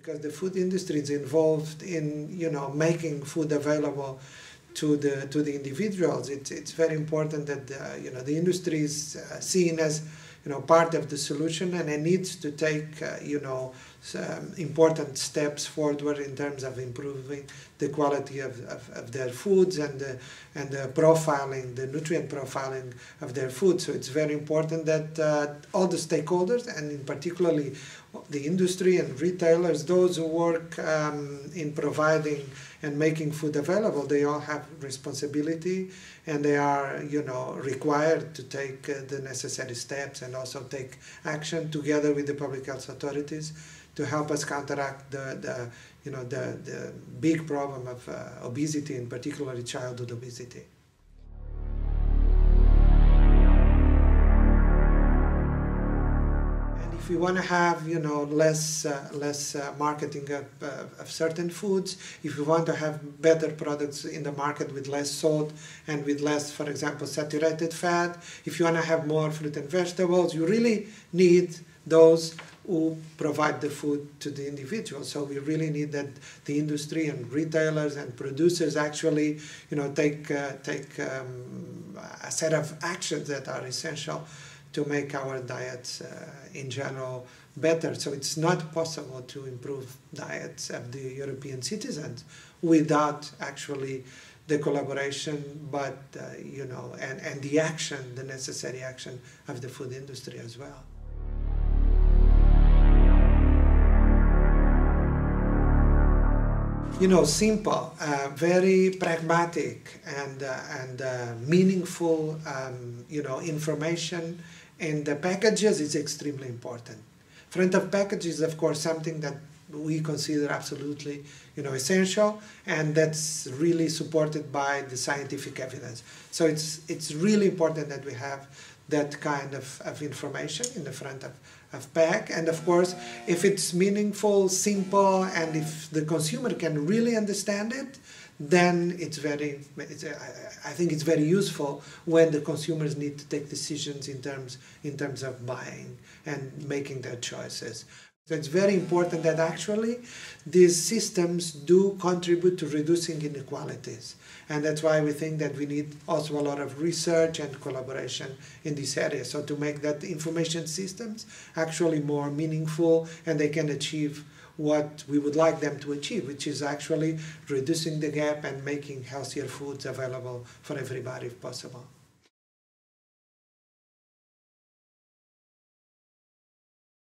because the food industry is involved in, making food available to the individuals. It's very important that the industry is seen as part of the solution, and it needs to take some important steps forward in terms of improving the quality of their foods and the profiling, the nutrient profiling of their food. So it's very important that all the stakeholders, and in particularly the industry and retailers, those who work in providing and making food available, they all have responsibility, and they are required to take the necessary steps and also take action together with the public health authorities to help us counteract the big problem of obesity, and particularly childhood obesity. If we want to have less marketing of certain foods, if we want to have better products in the market with less salt and with less, for example, saturated fat, if you want to have more fruit and vegetables, you really need those who provide the food to the individual. So we really need that the industry and retailers and producers actually take a set of actions that are essential to make our diets in general better. So it's not possible to improve diets of the European citizens without actually the collaboration, but and the action, the necessary action of the food industry as well. Simple, very pragmatic and meaningful, information in the packages is extremely important. Front of packages, of course, something that we consider absolutely, essential, and that's really supported by the scientific evidence. So it's really important that we have that kind of information in the front of pack. And of course, if it's meaningful, simple, and if the consumer can really understand it, then I think it's very useful when the consumers need to take decisions in terms of buying and making their choices. So it's very important that actually these systems do contribute to reducing inequalities. And that's why we think that we need also a lot of research and collaboration in this area. So to make that information systems actually more meaningful, and they can achieve what we would like them to achieve, which is actually reducing the gap and making healthier foods available for everybody if possible.